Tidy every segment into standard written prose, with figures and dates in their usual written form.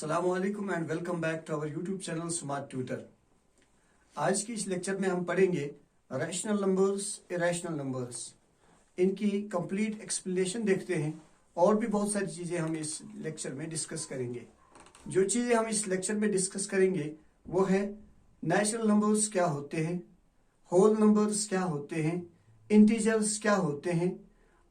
अस्सलामुअलैकुम and welcome back to our YouTube channel smart tutor. आज की इस लेक्चर में हम पढ़ेंगे रैशनल नंबर्स, इरेशनल नंबर्स, इनकी कंप्लीट एक्सप्लेनेशन देखते हैं और भी बहुत सारी चीज़ें हम इस लेक्चर में डिस्कस करेंगे। जो चीज़ें हम इस लेक्चर में डिस्कस करेंगे वो है नेचुरल नंबर्स क्या होते हैं, होल नंबर्स क्या होते हैं, इंटीजर्स क्या होते हैं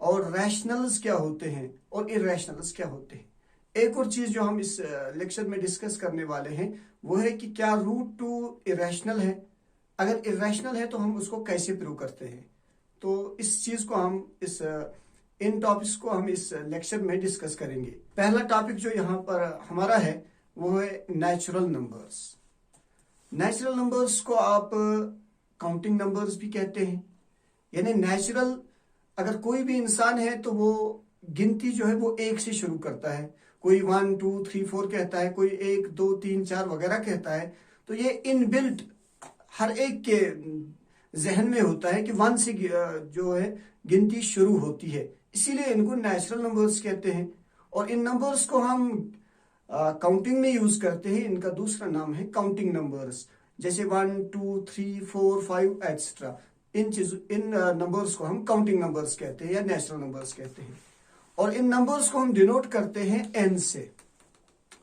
और रैशनल्स क्या होते हैं और इरेशनल्स क्या होते हैं। एक और चीज जो हम इस लेक्चर में डिस्कस करने वाले हैं वो है कि क्या रूट टू इरेशनल है, अगर इरेशनल है तो हम उसको कैसे प्रूव करते हैं। तो इस चीज को हम इन टॉपिक्स को हम इस लेक्चर में डिस्कस करेंगे। पहला टॉपिक जो यहाँ पर हमारा है वो है नेचुरल नंबर्स। नेचुरल नंबर्स को आप काउंटिंग नंबर्स भी कहते हैं, यानी नेचुरल अगर कोई भी इंसान है तो वो गिनती जो है वो एक से शुरू करता है। कोई 1 2 3 4 कहता है, कोई 1 2 3 4 वगैरह कहता है। तो ये इनबिल्ट हर एक के जहन में होता है कि 1 से जो है गिनती शुरू होती है, इसीलिए इनको नेचुरल नंबर्स कहते हैं। और इन नंबर्स को हम काउंटिंग में यूज करते हैं। इनका दूसरा नाम है काउंटिंग नंबर्स, जैसे 1 2 3 4 5 एटसेट्रा। इन नंबर्स को हम काउंटिंग नंबर्स कहते हैं या नेचुरल नंबर्स कहते हैं। और इन नंबर्स को हम डिनोट करते हैं एन से।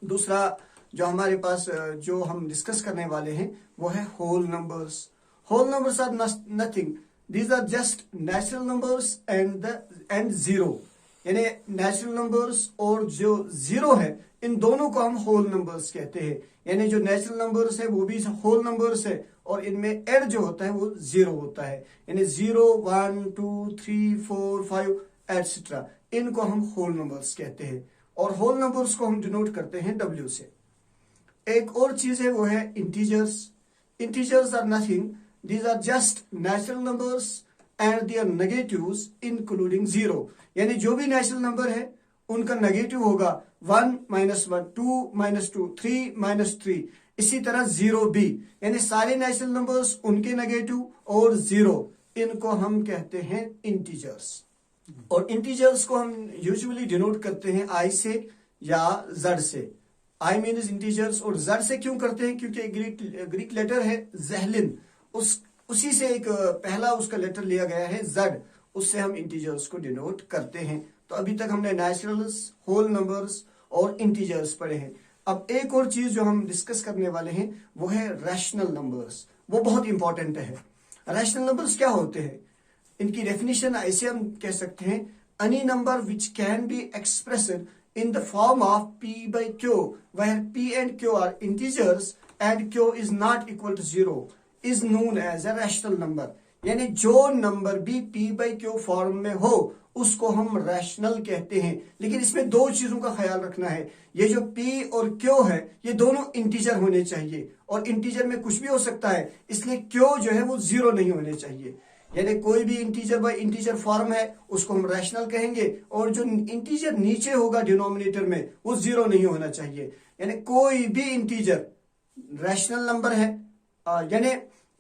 दूसरा जो हमारे पास जो हम डिस्कस करने वाले हैं वो है whole numbers. Whole numbers are nothing, these are just natural numbers and zero, यानी नेचुरल नंबर्स और जो जीरो है इन दोनों को हम होल नंबर्स कहते हैं। यानी जो नेचुरल नंबर्स है वो भी होल नंबर्स है और इनमें एड जो होता है वो जीरो होता है, यानी 0 1 2 3 4 5 एटसेट्रा। इनको हम होल नंबर्स कहते हैं और होल नंबर्स को हम डिनोट करते हैं W से। एक और चीज है वो है integers. Integers are nothing, these are just natural numbers and their negatives including zero. यानी जो भी नेचुरल नंबर है उनका नेगेटिव होगा 1 -1 2 -2 3 -3, इसी तरह जीरो भी, यानी सारे नेचुरल नंबर्स उनके नेगेटिव और जीरो, इनको हम कहते हैं इंटीजर्स। और इंटीजर्स को हम यूजुअली डिनोट करते हैं I से या Z से। I मीन्स इंटीजर्स और Z से क्यों करते हैं, क्योंकि ग्रीक लेटर है ज़ेहलिन, उसी से एक पहला उसका लेटर लिया गया है Z, उससे हम इंटीजर्स को डिनोट करते हैं। तो अभी तक हमने नेचुरल्स, होल नंबर्स और इंटीजर्स पढ़े हैं। अब एक और चीज जो हम डिस्कस करने वाले हैं वो है रैशनल नंबर्स। वो बहुत इंपॉर्टेंट है। रैशनल नंबर्स क्या होते हैं, इनकी डेफिनेशन ऐसे हम कह सकते हैं, any number which can be expressed in the form of P by Q where P and Q are integers and Q is not equal to 0 is known as a rational number। यानी जो number भी P by Q form में हो उसको हम rational कहते हैं। लेकिन इसमें दो चीजों का ख्याल रखना है, ये जो P और Q है ये दोनों इंटीजर होने चाहिए और इंटीजर में कुछ भी हो सकता है, इसलिए Q जो है वो जीरो नहीं होने चाहिए। यानी कोई भी इंटीजर बाय इंटीजर फॉर्म है उसको हम रैशनल कहेंगे और जो इंटीजर नीचे होगा डिनोमिनेटर में वो जीरो नहीं होना चाहिए। यानी कोई भी इंटीजर रैशनल नंबर है, यानी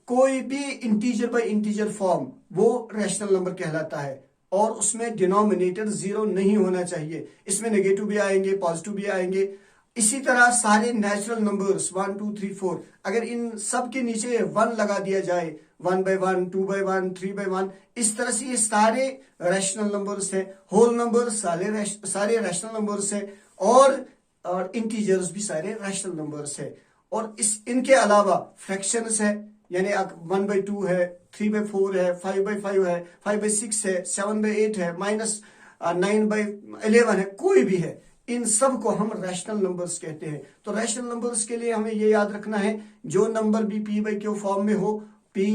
कोई भी इंटीजर बाय इंटीजर फॉर्म वो रैशनल नंबर कहलाता है और उसमें डिनोमिनेटर जीरो नहीं होना चाहिए। इसमें नेगेटिव भी आएंगे, पॉजिटिव भी आएंगे। इसी तरह सारे नेचुरल नंबर्स 1 2 3 4 अगर इन सब के नीचे 1 लगा दिया जाए, 1 by 1 2 by 1 3 by 1, इस तरह से ये सारे रैशनल नंबर्स है। होल नंबर्स सारे रैशनल नंबर्स है और इंटीजर्स भी सारे रैशनल नंबर्स है। और इनके अलावा फ्रैक्शंस है, यानी 1 by 2 है, 3 by 4 है, 5 by 5 है, 5 by 6 है, 7 by 8 है, -9 by 11 है, कोई भी है, इन सब को हम रैशनल नंबर्स कहते हैं। तो रैशनल नंबर्स के लिए हमें ये याद रखना है, जो नंबर भी P by Q फॉर्म में हो, P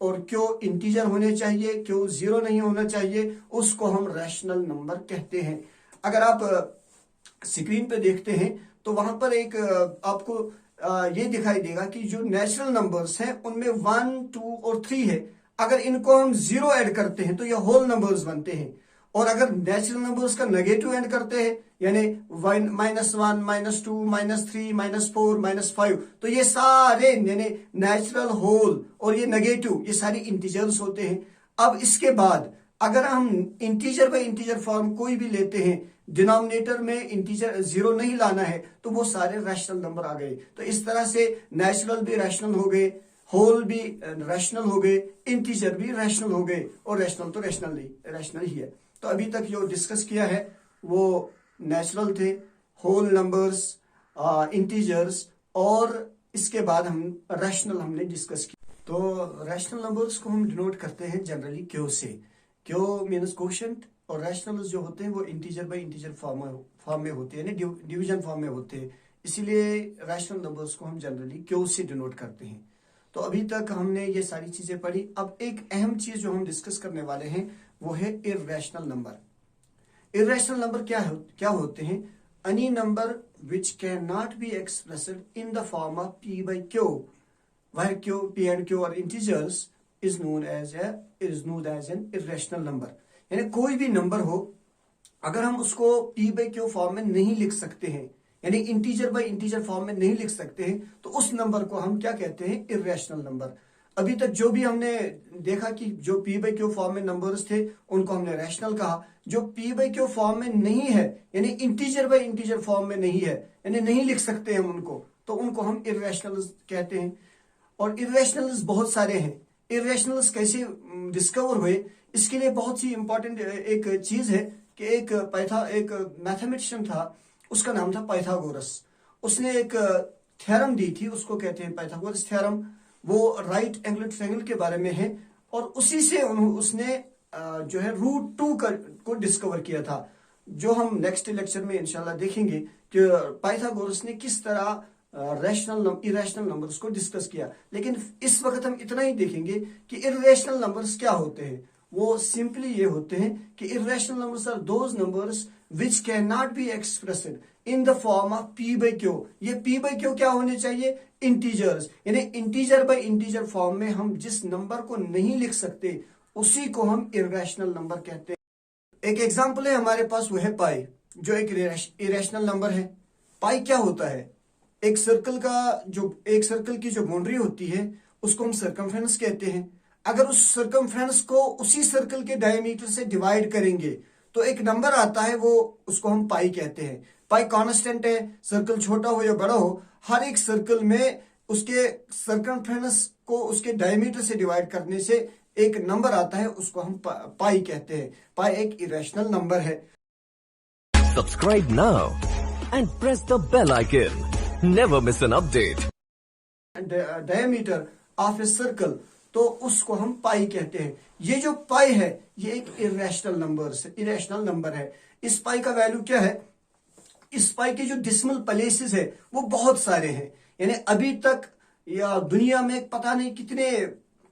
और Q इंटीजर होने चाहिए, Q जीरो नहीं होना चाहिए, उसको हम रैशनल नंबर कहते हैं। अगर आप स्क्रीन पे देखते हैं तो वहां पर एक आपको ये दिखाई देगा कि जो नेचुरल नंबर्स हैं उनमें 1 2 और 3 है। अगर इनको हम जीरो ऐड करते हैं तो ये होल नंबर्स बनते हैं, और अगर नेचुरल नंबर्स का नेगेटिव ऐड करते हैं यानी -1 -2 -3 -4 -5, तो ये सारे यानी नेचुरल, होल और ये नेगेटिव ये सारे इंटीजर्स होते हैं। अब इसके बाद अगर हम इंटीजर बाय इंटीजर फॉर्म कोई भी लेते हैं, डिनोमिनेटर में इंटीजर जीरो नहीं लाना है, तो वो सारे रैशनल नंबर आ गए। तो इस तरह से नेचुरल भी रैशनल हो गए, होल भी रैशनल हो गए, इंटीजर भी रैशनल हो गए, और रैशनल तो रैशनल ही है। तो अभी तक जो डिस्कस किया है वो नेचुरल थे, होल नंबर्स, इंटीजर्स, और इसके बाद हम रैशनल हमने डिस्कस किया। तो रैशनल नंबर्स को हम डिनोट करते हैं जनरली क्यू से। क्यू मीन्स कोशेंट, और रैशनल्स जो होते हैं वो इंटीजर बाय इंटीजर फॉर्म में होते हैं, यानी डिवीजन फॉर्म में होते हैं, इसीलिए रैशनल नंबर्स को हम जनरली क्यू से डिनोट करते हैं। तो अभी तक हमने ये सारी चीजें पढ़ी। अब एक अहम चीज जो हम डिस्कस करने वाले हैं वो है इर्रेशनल नंबर। इर्रेशनल नंबर क्या होते हैं? Any number which can not be expressed in the form of p by q, where p and q are integers, is known as an irrational number। यानी कोई भी नंबर हो, अगर हम उसको p by q फॉर्म में नहीं लिख सकते हैं, यानी इंटीजर बाय इंटीजर फॉर्म में नहीं लिख सकते हैं, तो उस नंबर को हम क्या कहते हैं? Irrational number. अभी तक जो भी हमने देखा कि जो p by q फॉर्म में नंबर्स थे उनको हमने रैशनल कहा। जो p by q फॉर्म में नहीं है, यानी इंटीजर बाय इंटीजर फॉर्म में नहीं है, यानी नहीं लिख सकते हम उनको, तो उनको हम इर्रेशनल कहते हैं। और इर्रेशनल्स बहुत सारे हैं। इर्रेशनल्स कैसे डिस्कवर हुए, इसके लिए बहुत सी इंपॉर्टेंट एक चीज है कि एक मैथमेटिशियन था, उसका नाम था पाइथागोरस। उसने एक थ्योरम दी थी, उसको कहते हैं पाइथागोरस थ्योरम। वो राइट एंगल ट्रायंगल के बारे में है, और उसी से उसने जो है √2 को डिस्कवर किया था, जो हम नेक्स्ट लेक्चर में इंशाल्लाह देखेंगे कि पाइथागोरस ने किस तरह इरेशनल नंबर्स को डिस्कस किया। लेकिन इस वक्त हम इतना ही देखेंगे कि इरेशनल नंबर्स क्या होते हैं। वो सिंपली ये होते हैं कि irrational numbers are those numbers which can not be expressed in the form of p by q। ये p by q क्या होने चाहिए? इंटीजर्स, यानी इंटीजर बाय इंटीजर फॉर्म में हम जिस नंबर को नहीं लिख सकते उसी को हम इरेशनल नंबर कहते हैं। एक एग्जांपल है हमारे पास, वो है पाई, जो एक इरेशनल नंबर है। पाई क्या होता है? एक सर्कल की जो बाउंड्री होती है उसको हम सर्कमफ्रेंस कहते हैं। अगर उस सर्कमफ्रेंस को उसी सर्कल के डायमीटर से डिवाइड करेंगे तो एक नंबर आता है, वो उसको हम पाई कहते हैं। पाई कांस्टेंट है, सर्कल छोटा हो या बड़ा हो, हर एक सर्कल में उसके सर्कमफ्रेंस को उसके डायमीटर से डिवाइड करने से एक नंबर आता है, उसको हम पाई कहते हैं। पाई एक इरेशनल नंबर है। Subscribe now and press the bell icon. Never miss an update. Diameter of a circle, तो उसको हम पाई कहते हैं। ये जो पाई है ये एक इरेशनल नंबर है। इस पाई का वैल्यू क्या है? इस पाई के जो डिसिमल प्लेसेस है वो बहुत सारे हैं, यानी अभी तक या दुनिया में पता नहीं कितने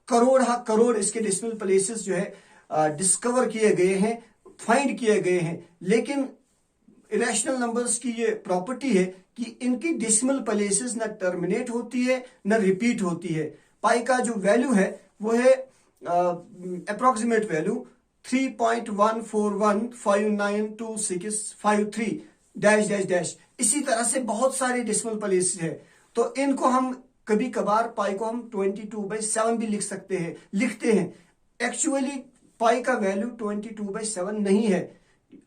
करोड़ इसके डिसिमल प्लेसेस जो है डिस्कवर किए गए हैं, फाइंड किए गए हैं। लेकिन इरेशनल नंबर्स की ये प्रॉपर्टी है कि इनकी डेसिमल प्लेसेस न टर्मिनेट होती है न रिपीट होती है। पाई का जो वैल्यू है वो है approximate value 3.141592653 dash dash dash. इसी तरह से बहुत सारे डेसिमल प्लेसेस है, तो इनको हम कभी कभार पाई को हम 22/7 भी लिखते हैं। एक्चुअली पाई का वैल्यू 22/7 नहीं है,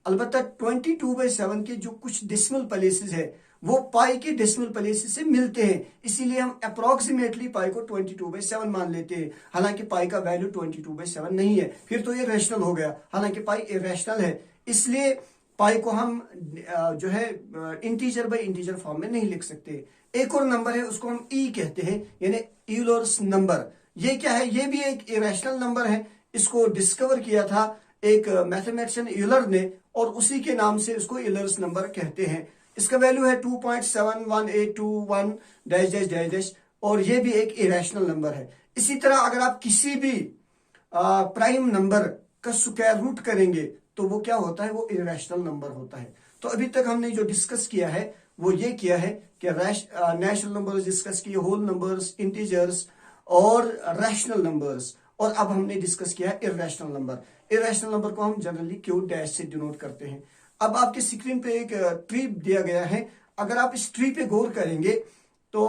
अलबत्ता 22/7 के जो कुछ डेसिमल प्लेसेस है वो पाई के डेसिमल प्लेसेस से मिलते हैं, इसीलिए हम अप्रोक्सीमेटली पाई को 22/7 मान लेते हैं। हालांकि पाई का वैल्यू 22/7 नहीं है, फिर तो ये रैशनल हो गया। हालांकि पाई इरेशनल है, इसलिए पाई को हम जो है इंटीजर बाय इंटीजर फॉर्म में नहीं लिख सकते। एक और नंबर है, उसको हम ई कहते हैं, यानी यूलर्स नंबर। ये क्या है? ये भी एक इरेशनल नंबर है। इसको डिस्कवर किया था एक मैथमेटिशियन यूलर ने, और उसी के नाम से इसको यूलर्स नंबर कहते हैं। इसका वैल्यू है 2.71821 डैश डैश डैश डैश, और ये भी एक इरेशनल नंबर है। इसी तरह अगर आप किसी भी प्राइम नंबर का स्क्वायर रूट करेंगे तो वो क्या होता है? वो इरेशनल नंबर होता है। तो अभी तक हमने जो डिस्कस किया है वो ये किया है कि नेचुरल नंबर्स डिस्कस किए, होल नंबर्स, इंटीजर्स और रैशनल नंबर्स, और अब हमने डिस्कस किया है इरेशनल नंबर। इरेशनल नंबर को हम जनरली क्यू डैश से डिनोट करते हैं। अब आपके स्क्रीन पे एक ट्री दिया गया है। अगर आप इस ट्री पे गौर करेंगे तो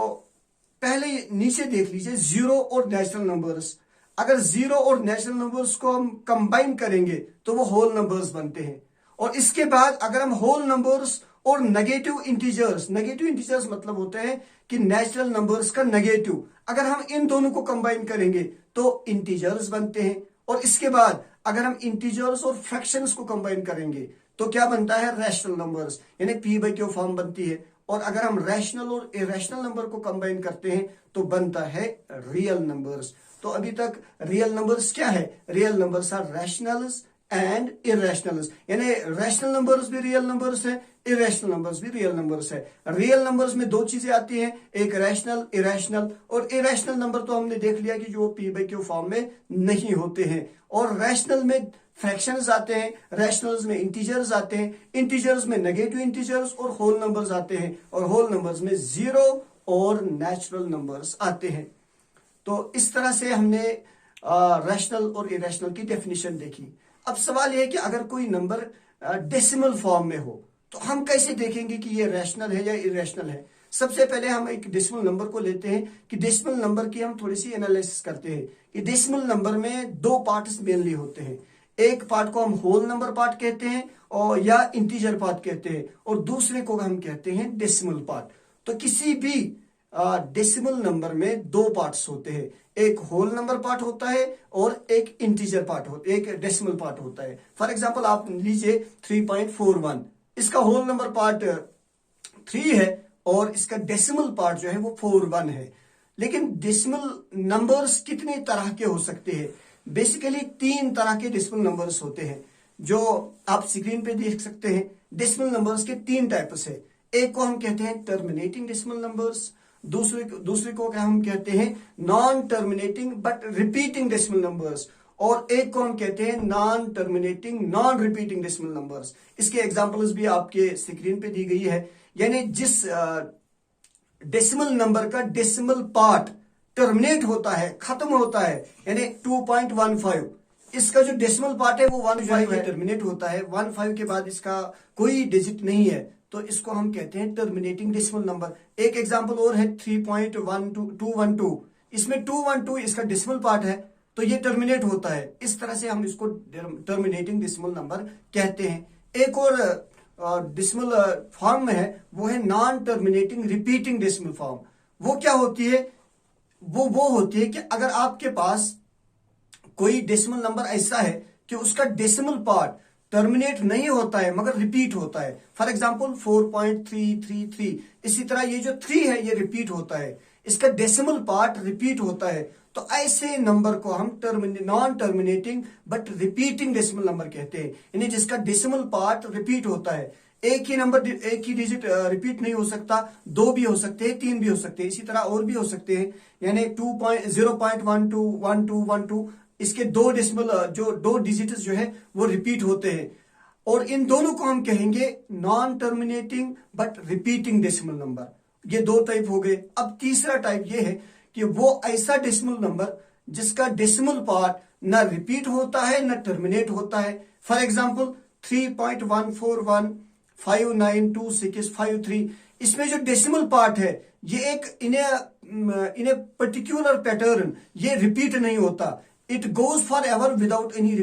पहले नीचे देख लीजिए जीरो और नेचुरल नंबर्स। अगर जीरो और नेचुरल नंबर्स को हम कंबाइन करेंगे तो वो होल नंबर्स बनते हैं, और इसके बाद अगर हम होल नंबर्स और नेगेटिव इंटीजर्स मतलब होते हैं कि नेचुरल नंबर्स का नेगेटिव, अगर हम इन दोनों को कंबाइन करेंगे तो इंटीजर्स बनते हैं। और इसके बाद अगर हम इंटीजर्स और फ्रैक्शंस को कंबाइन करेंगे तो क्या बनता है, रैशनल नंबर्स, यानी पी बाई क्यू फॉर्म बनती है। और अगर हम रैशनल और इरेशनल नंबर को कंबाइन करते हैं तो बनता है रियल नंबर्स। तो अभी तक रियल नंबर्स क्या है, real numbers are rationals and irrationals, यानी रैशनल नंबर्स भी रियल नंबर्स है, इरेशनल नंबर्स भी रियल नंबर्स है। रियल नंबर्स में दो चीजें आती हैं, एक रैशनल, इरेशनल। और इरेशनल नंबर तो हमने देख लिया कि जो पी बाई क्यू फॉर्म में नहीं होते हैं। और रैशनल में फ्रैक्शंस आते हैं, रैशनल्स में इंटीजर्स आते हैं, इंटीजर्स में नेगेटिव इंटीजर्स और होल नंबर्स आते हैं, और होल नंबर्स में जीरो और नेचुरल नंबर्स आते हैं। तो इस तरह से हमने रैशनल और इरेशनल की डेफिनेशन देखी। अब सवाल यह है कि अगर कोई नंबर डेसिमल फॉर्म में हो तो हम कैसे देखेंगे कि ये रैशनल है या इरेशनल है। सबसे पहले हम एक डेसिमल नंबर को लेते हैं कि डेसिमल नंबर की हम थोड़ी सी एनालिसिस करते हैं कि डेसिमल नंबर में दो पार्ट्स मेनली होते हैं। एक पार्ट को हम होल नंबर पार्ट कहते हैं और या इंटीजर पार्ट कहते हैं, और दूसरे को हम कहते हैं डेसिमल पार्ट। तो किसी भी डेसिमल नंबर में दो पार्ट्स होते हैं, एक होल नंबर पार्ट होता है और एक इंटीजर पार्ट होता है, एक डेसिमल पार्ट होता है। फॉर एग्जांपल आप लीजिए 3.41, इसका होल नंबर पार्ट 3 है और इसका डेसिमल पार्ट जो है वो 41 है। लेकिन डेसिमल नंबर्स कितने तरह के हो सकते हैं, बेसिकली 3 तरह के डेसिमल नंबर्स होते हैं जो आप स्क्रीन पे देख सकते हैं। डेसिमल नंबर्स के 3 टाइप्स है। एक को हम कहते हैं टर्मिनेटिंग डेसिमल नंबर्स, दूसरे को क्या हम कहते हैं non terminating but repeating decimal numbers, और एक को हम कहते हैं non terminating non repeating decimal numbers. इसके एग्जांपल्स भी आपके स्क्रीन पे दी गई है। यानी जिस डेसिमल नंबर का डेसिमल पार्ट टर्मिनेट होता है, खत्म होता है, यानी 2.15, इसका जो डेसिमल पार्ट है वो 15 है, टर्मिनेट होता है 15 के बाद इसका कोई डिजिट नहीं है, तो इसको हम कहते हैं टर्मिनेटिंग डेसिमल नंबर। एक एग्जांपल और है 3.212, इसमें 212 इसका डेसिमल पार्ट है तो ये टर्मिनेट होता है। इस तरह से हम इसको टर्मिनेटिंग डेसिमल नंबर कहते हैं। एक और डेसिमल फॉर्म में है वो है non terminating repeating decimal form. वो क्या होती है, वो होती है कि अगर आपके पास कोई डेसिमल नंबर ऐसा है कि उसका डेसिमल पार्ट टर्मिनेट नहीं होता है मगर रिपीट होता है। फॉर एग्जांपल 4.333, इसी तरह ये जो 3 है ये रिपीट होता है, इसका डेसिमल पार्ट रिपीट होता है। तो ऐसे नंबर को हम non terminating but repeating decimal number कहते हैं, यानी जिसका डेसिमल पार्ट रिपीट होता है। एक ही नंबर, एक ही डिजिट रिपीट नहीं हो सकता, 2 भी हो सकते हैं, 3 भी हो सकते हैं, इसी तरह और भी हो सकते हैं। यानी 0.1212, इसके 2 डेसिमल जो 2 डिजिट जो है वो रिपीट होते हैं, और इन दोनों को हम कहेंगे non terminating but repeating decimal number. ये 2 टाइप हो गए। अब तीसरा टाइप ये है कि वो ऐसा डेसिमल नंबर जिसका डेसिमल पार्ट ना रिपीट होता है ना टर्मिनेट होता है। फॉर एग्जांपल 3.14159265 इसमें जो डेसिमल पार्ट है ये एक इन्हें पर्टिकुलर पैटर्न, ये रिपीट नहीं होता, it goes for ever without any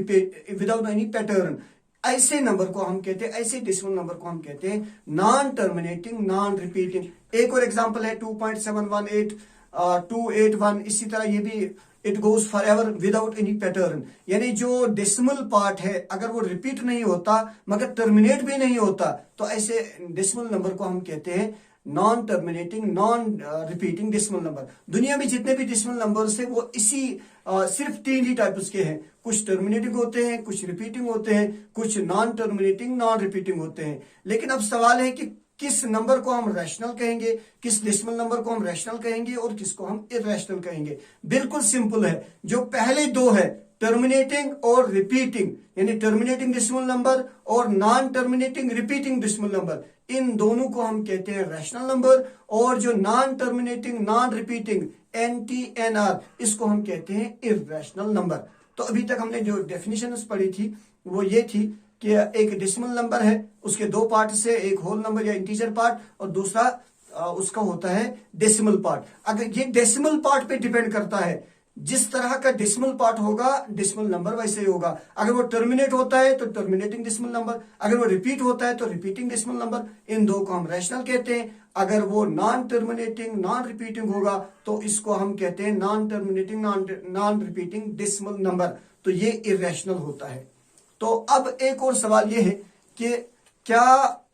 pattern. ऐसे नंबर को हम कहते हैं, ऐसे डेसिमल नंबर को हम कहते हैं नॉन टर्मिनेटिंग नॉन रिपीटिंग। एक और एग्जांपल है 2.718281, इसी तरह ये भी it goes for ever without any pattern. यानी जो डेसिमल पार्ट है अगर वो रिपीट नहीं होता मगर टर्मिनेट भी नहीं होता तो ऐसे डेसिमल नंबर को हम कहते हैं non terminating non repeating decimal number. दुनिया में जितने भी डेसिमल नंबर्स है वो इसी सिर्फ 3 ही टाइप्स के हैं, कुछ टर्मिनेटिंग होते हैं, कुछ रिपीटिंग होते हैं, कुछ नॉन टर्मिनेटिंग नॉन रिपीटिंग होते हैं। लेकिन अब सवाल है कि किस नंबर को हम रैशनल कहेंगे, किस डेसिमल नंबर को हम रैशनल कहेंगे और किसको हम इरैशनल कहेंगे। बिल्कुल सिंपल है, जो पहले 2 है टर्मिनेटिंग और रिपीटिंग, यानी टर्मिनेटिंग डेसिमल नंबर और non terminating repeating decimal number, इन दोनों को हम कहते हैं रैशनल नंबर। और जो non terminating non repeating NTNR, इसको हम कहते हैं इरैशनल नंबर। तो अभी तक हमने जो डेफिनेशन पढ़ी थी वो ये थी कि एक डेसिमल नंबर है, उसके 2 पार्ट से, एक होल नंबर या इंटीजर पार्ट और दूसरा उसका होता है डेसिमल पार्ट। अगर ये डेसिमल पार्ट पे डिपेंड करता है, जिस तरह का डेसिमल पार्ट होगा डेसिमल नंबर वैसे ही होगा। अगर वो टर्मिनेट होता है तो टर्मिनेटिंग डेसिमल नंबर, अगर वो रिपीट होता है तो रिपीटिंग डेसिमल नंबर। इन दो को हम रैशनल कहते हैं। अगर वो नॉन टर्मिनेटिंग नॉन रिपीटिंग होगा तो इसको हम कहते हैं non terminating non repeating decimal number. तो ये इरेशनल होता है। तो अब एक और सवाल ये है कि क्या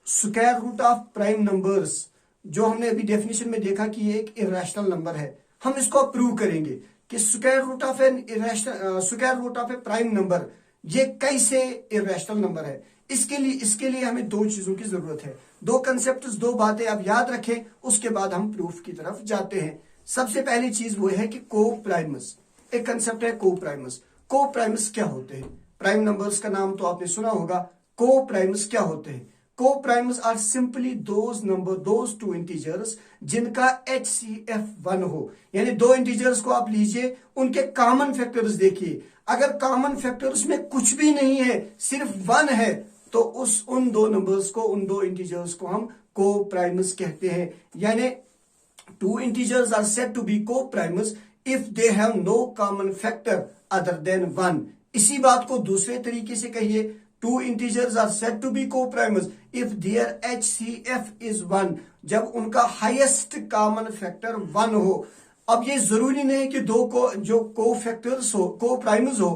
square root of prime numbers, जो हमने अभी डेफिनेशन में देखा कि ये एक इरेशनल नंबर है, हम इसको प्रूव करेंगे कि square root of a prime number ये कैसे इरेशनल नंबर है। इसके लिए हमें दो चीजों की जरूरत है, दो कंसेप्ट, दो बातें आप याद रखें, उसके बाद हम प्रूफ की तरफ जाते हैं। सबसे पहली चीज वो है कि को-प्राइमस, एक कंसेप्ट है को-प्राइमस। को-प्राइमस क्या होते हैं? प्राइम नंबर्स का नाम तो आपने सुना होगा। को-प्राइमस क्या होते हैं? Coprimes are simply those two integers जिनका HCF 1 हो। यानी दो इंटीजर्स को आप लीजिए, उनके कॉमन फैक्टर्स देखिए। अगर कॉमन फैक्टर्स में कुछ भी नहीं है, सिर्फ 1 है, तो उन दो नंबर्स को, उन दो इंटीजर्स को हम को-प्राइमस कहते हैं। यानी two integers are said to be co-primers if they have no common factor other than 1। इसी बात को दूसरे तरीके से कहिए, two integers are said to be co-primers if their HCF is 1, जब उनका हाईएस्ट कॉमन फैक्टर 1 हो। अब ये जरूरी नहीं कि दो को जो को-फैक्टर्स हो, को-प्राइमर्स हो,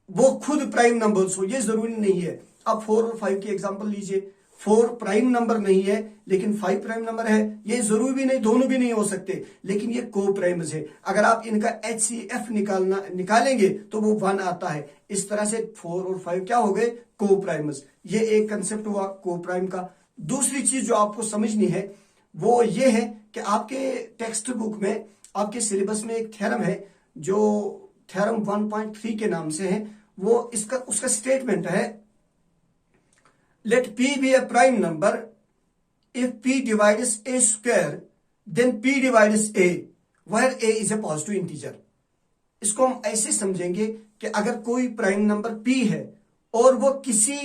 वो खुद प्राइम नंबर्स हो, ये जरूरी नहीं है। अब 4 और 5 की एग्जांपल लीजिए। 4 प्राइम नंबर नहीं है लेकिन 5 प्राइम नंबर है, ये जरूरी भी नहीं, दोनों भी नहीं हो सकते, लेकिन ये को-प्राइमर्स है। अगर आप इनका HCF निकालेंगे तो वो 1 आता है। इस तरह से 4 और 5 क्या हो गए? को-प्राइमर्स। ये एक कंसेप्ट हुआ को-प्राइम का। दूसरी चीज जो आपको समझनी है वो ये है कि आपके टेक्स्ट बुक में, आपके सिलेबस में एक थ्योरम है जो थ्योरम 1.3 के नाम से है। वो उसका स्टेटमेंट है, let P be a prime number if P divides A square then P divides A where A is a positive integer। इसको हम ऐसे समझेंगे कि अगर कोई प्राइम नंबर P है और वो किसी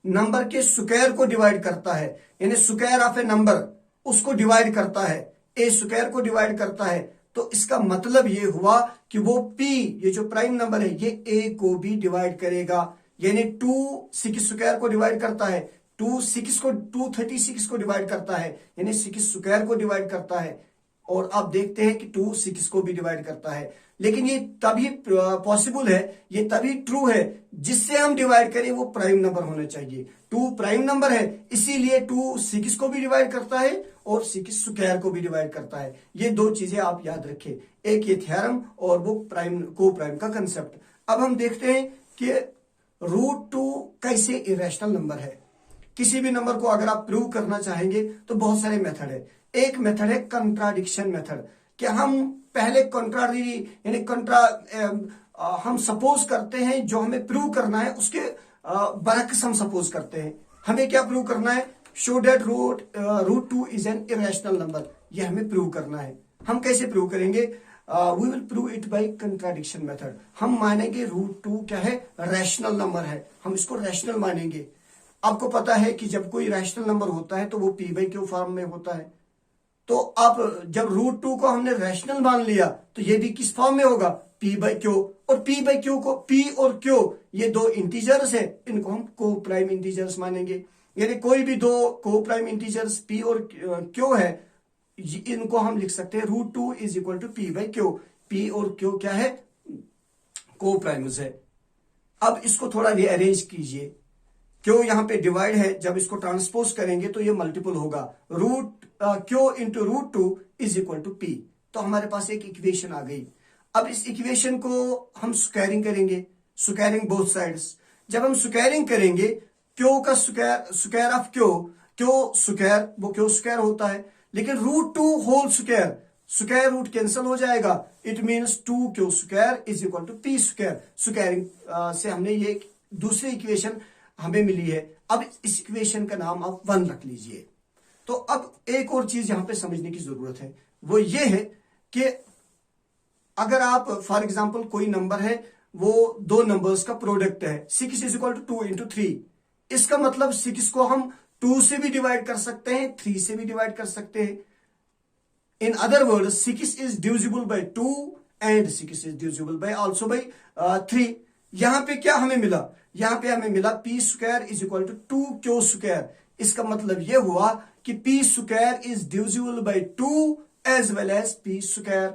नंबर के स्क्वायर को डिवाइड करता है, यानी स्क्वायर ऑफ ए नंबर उसको डिवाइड करता है, A स्क्वायर को डिवाइड करता है, तो इसका मतलब ये हुआ कि वो P, ये जो प्राइम नंबर है, ये A को भी डिवाइड करेगा। यानी 2 6 स्क्वायर को डिवाइड करता है, 236 को डिवाइड करता है, यानी 6 स्क्वायर को डिवाइड करता है। और आप देखते हैं कि 2 6 को भी डिवाइड करता है। लेकिन ये तभी पॉसिबल है, ये तभी ट्रू है जिससे हम डिवाइड करें वो प्राइम नंबर होना चाहिए। 2 प्राइम नंबर है, इसीलिए 2 6 को भी डिवाइड करता है और 6 स्क्वायर को भी डिवाइड करता है। ये दो चीजें आप याद रखें, एक ये थ्योरम और वो को-प्राइम का कंसेप्ट। अब हम देखते हैं कि √2 कैसे इरेशनल नंबर है। किसी भी नंबर को अगर आप प्रूव करना चाहेंगे तो बहुत सारे मेथड है। एक मेथड है कंट्राडिक्शन मेथड, कि हम पहले कंट्रारी यानी हम सपोज करते हैं जो हमें प्रूव करना है उसके बरक्स हम सपोज करते हैं। हमें क्या प्रूव करना है? Show that √2 is an irrational number, ये हमें प्रूव करना है। हम कैसे प्रूव करेंगे? We will prove it by contradiction method. हम मानेंगे √2 क्या है? रैशनल नंबर है, हम इसको रैशनल मानेंगे। आपको पता है कि जब कोई रैशनल नंबर होता है तो वो P/Q फॉर्म में होता है। तो आप जब √2 को हमने रैशनल मान लिया तो ये भी किस फॉर्म में होगा? P/Q। और P/Q को, P और Q ये दो इंटीजर्स है, इनको हम को-प्राइम इंटीजर्स मानेंगे। यानी कोई भी दो को-प्राइम इंटीजर्स P और Q है, इनको हम लिख सकते हैं √2 is equal to P/Q। P और Q क्या है? को-प्राइम्स है। अब इसको थोड़ा रीअरेंज कीजिए। Q यहां पे डिवाइड है, जब इसको ट्रांसपोज करेंगे तो ये मल्टीपल होगा। Q into √2 is equal to P। तो हमारे पास एक इक्वेशन आ गई। अब इस इक्वेशन को हम स्क्वायरिंग करेंगे, स्क्वायरिंग बोथ साइड्स। जब हम स्क्वायरिंग करेंगे Q का स्क्वायर ऑफ Q स्क्वायर, वो Q स्क्वायर होता है, लेकिन √2 होल स्क्वायर रूट कैंसिल हो जाएगा। It means 2Q square is equal to P square. Squaring से हमने ये दूसरी इक्वेशन हमें मिली है। अब इस इक्वेशन का नाम आप 1 रख लीजिए। तो अब एक और चीज यहां पे समझने की जरूरत है, वो ये है कि अगर आप फॉर एग्जांपल कोई नंबर है, वो दो नंबर्स का प्रोडक्ट है, 6 इज इक्वल टू 2 इंटू 3। इसका मतलब 6 को हम 2 से भी डिवाइड कर सकते हैं, 3 से भी डिवाइड कर सकते हैं। In other word 6 is divisible by 2 and 6 is divisible bye also by 3। यहां पे क्या हमें मिला, यहां पे हमें मिला P square is equal to 2 Q square. इसका मतलब यह हुआ कि P square is divisible by 2 as well as P square.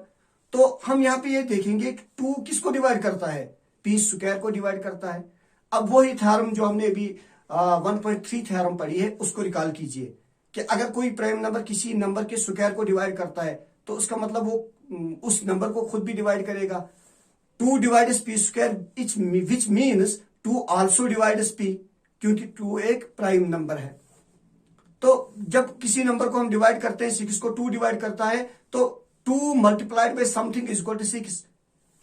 तो हम यहां पे ये देखेंगे कि 2 किसको डिवाइड करता है, पी स्क्वायर को डिवाइड करता है। अब वही थ्योरम जो हमने अभी 1.3 थ्योरम पढ़ी है उसको रिकॉल कीजिए कि अगर कोई प्राइम नंबर किसी नंबर के स्क्वायर को डिवाइड करता है तो उसका मतलब वो उस नंबर को खुद भी डिवाइड करेगा। 2 divides P square which means 2 also divides P, क्योंकि 2 एक प्राइम नंबर है। तो जब किसी नंबर को हम डिवाइड करते हैं, 6 को 2 डिवाइड करता है तो 2 multiplied by something is equal to 6।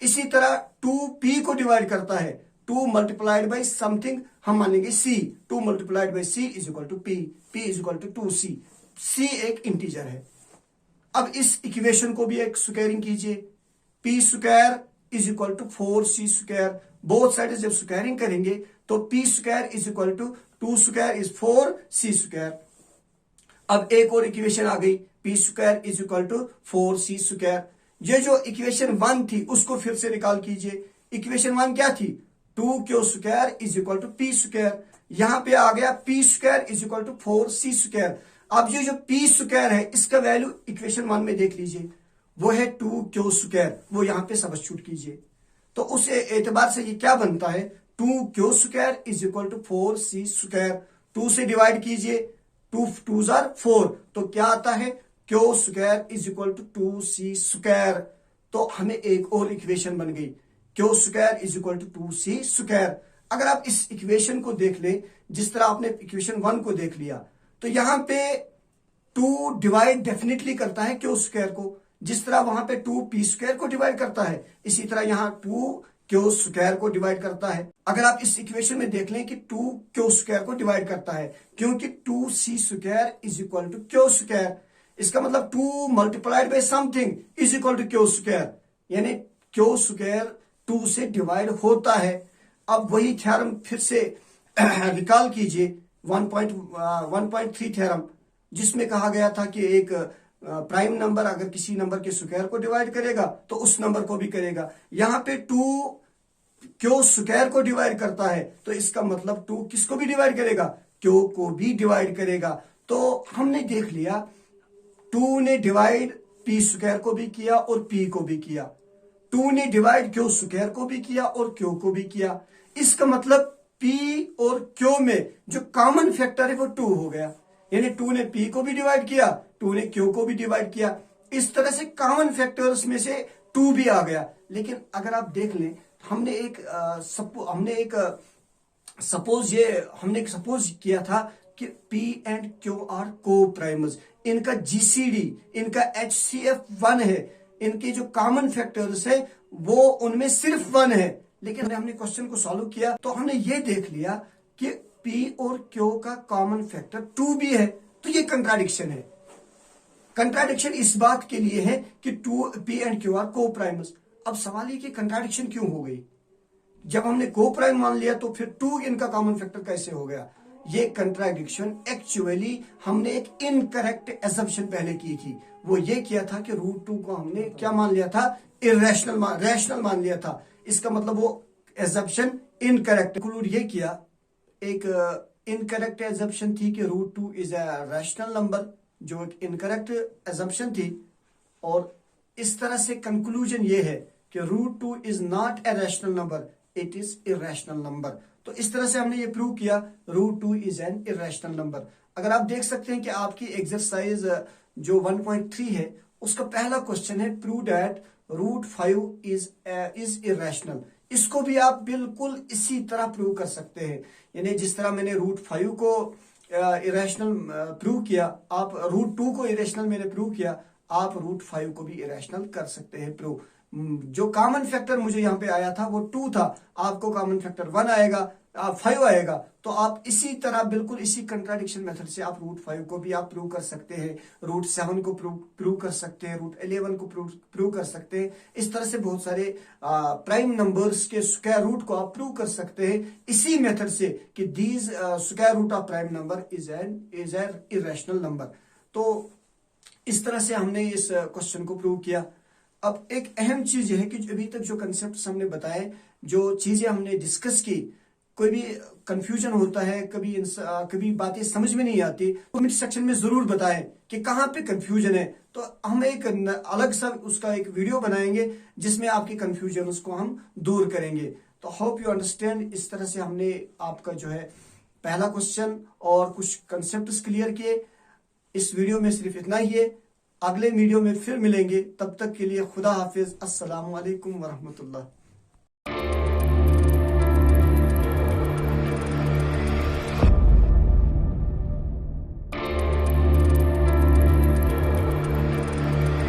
इसी तरह 2 p को डिवाइड करता है, 2 मल्टीप्लाइड बाय समथिंग हम मानेंगे c, 2 multiplied by c is equal to p, p is equal to 2c। c एक इंटीजर है। अब इस इक्वेशन को भी एक स्क्वायरिंग कीजिए, p square is equal to 4c square. Both side जब स्क्वायरिंग करेंगे तो p square is equal to 2 square is 4c square. अब एक और इक्वेशन आ गई, P square is equal to 4c square. ये जो इक्वेशन 1 थी उसको फिर से निकाल कीजिए। इक्वेशन 1 क्या थी, 2q square is equal to P square. यहां पे आ गया पी square is equal to 4c square. अब ये जो पी स्क्वायर है इसका वैल्यू इक्वेशन 1 में देख लीजिए, वो है 2q स्क्वायर, वो यहां पे सब्स्टिट्यूट कीजिए। तो उस एतबार से ये क्या बनता है, 2q square is equal to 4c square. 2 से डिवाइड कीजिए, 2 2s are 4, तो क्या आता है, q square is equal to 2c square. तो हमें एक और इक्वेशन बन गई, q square is equal to 2c square. अगर आप इस इक्वेशन को देख लें जिस तरह आपने इक्वेशन 1 को देख लिया, तो यहां पे 2 डिवाइड डेफिनेटली करता है q स्क्वायर को, जिस तरह वहां पे 2 p स्क्वायर को डिवाइड करता है, इसी तरह यहां 2 q स्क्वायर को डिवाइड करता है। अगर आप इस इक्वेशन में देख लें कि 2 q स्क्वायर को डिवाइड करता है, क्योंकि 2c square is equal to q square. इसका मतलब 2 multiplied by something is equal to q square, यानी q स्क्वायर 2 से डिवाइड होता है। अब वही थ्योरम फिर से रिकॉल कीजिए, 1.3 थ्योरम, जिसमें कहा गया था कि एक प्राइम नंबर अगर किसी नंबर के स्क्वायर को डिवाइड करेगा तो उस नंबर को भी करेगा। यहां पे 2 q स्क्वायर को डिवाइड करता है, तो इसका मतलब 2 किसको भी डिवाइड करेगा, q को भी डिवाइड करेगा। तो हमने देख लिया 2 ने डिवाइड p स्क्वायर को भी किया और p को भी किया, 2 ने डिवाइड q स्क्वायर को भी किया और q को भी किया। इसका मतलब p और q में जो कॉमन फैक्टर है वो 2 हो गया, यानी 2 ने p को भी डिवाइड किया, 2 ने q को भी डिवाइड किया। इस तरह से कॉमन फैक्टर्स में से 2 भी आ गया। लेकिन अगर आप देख लें, हमने एक सपोज किया था कि p एंड q आर को प्राइमर्स, इनका GCD, इनका HCF 1 है, इनके जो कॉमन फैक्टर्स है वो उनमें सिर्फ 1 है। लेकिन हमने क्वेश्चन को सॉल्व किया तो हमने ये देख लिया कि p और q का कॉमन फैक्टर 2 भी है, तो ये कंट्राडिक्शन है। कंट्राडिक्शन इस बात के लिए है कि p एंड q आर को प्राइमर्स। अब सवाल ये कि कंट्राडिक्शन क्यों हो गई, जब हमने को प्राइम मान लिया तो फिर 2 इनका कॉमन फैक्टर कैसे हो गया। ये कंट्राडिक्शन एक्चुअली हमने एक इनकरेक्ट एजम्पशन पहले की थी, वो ये किया था कि √2 को हमने क्या मान लिया था, रैशनल मान लिया था। इसका मतलब वो एजम्पशन इनकरेक्ट, इंक्लूड ये किया, एक इनकरेक्ट एजम्पशन थी कि √2 इज अ रैशनल नंबर, जो एक इनकरेक्ट एजम्पशन थी। और इस तरह से कंक्लूजन ये है कि √2 is not a rational number, it is irrational number. तो इस तरह से हमने ये प्रूव किया √2 इज एन इरेशनल नंबर। अगर आप देख सकते हैं कि आपकी एक्सरसाइज जो 1.3 है उसका पहला क्वेश्चन है, प्रूव दैट √5 इज इरेशनल। इसको भी आप बिल्कुल इसी तरह प्रूव कर सकते हैं, यानी जिस तरह मैंने √5 को इरेशनल प्रूव किया, आप √2 को इरेशनल मैंने प्रूव किया, आप √5 को भी इरेशनल कर सकते हैं प्रूव। जो कॉमन फैक्टर मुझे यहाँ पे आया था वो 2 था, आपको कॉमन फैक्टर 1 आएगा, 5 आएगा। तो आप इसी तरह बिल्कुल इसी कंट्राडिक्शन मेथड से आप √5 को भी आप प्रूव कर सकते हैं, √7 को प्रूव कर सकते हैं, √11 को प्रूव कर सकते हैं। इस तरह से बहुत सारे प्राइम नंबर्स के स्क्वायर रूट को आप प्रूव कर सकते हैं इसी मेथड से कि these square root of prime number is an irrational number. तो इस तरह से हमने इस क्वेश्चन को प्रूव किया। अब एक अहम चीज है कि अभी तक जो कंसेप्ट हमने बताए, जो चीजें हमने डिस्कस की, कोई भी कंफ्यूजन होता है, कभी बातें समझ में नहीं आती, कमेंट सेक्शन में जरूर बताएं कि कहाँ पे कंफ्यूजन है, तो हम एक अलग सा उसका एक वीडियो बनाएंगे जिसमें आपकी कंफ्यूजन उसको हम दूर करेंगे। तो होप यू अंडरस्टैंड। इस तरह से हमने आपका जो है पहला क्वेश्चन और कुछ कंसेप्ट क्लियर किए। इस वीडियो में सिर्फ इतना ही है। अगले वीडियो में फिर मिलेंगे, तब तक के लिए खुदा हाफिज। अस्सलामु अलैकुम वरहमतुल्लाह।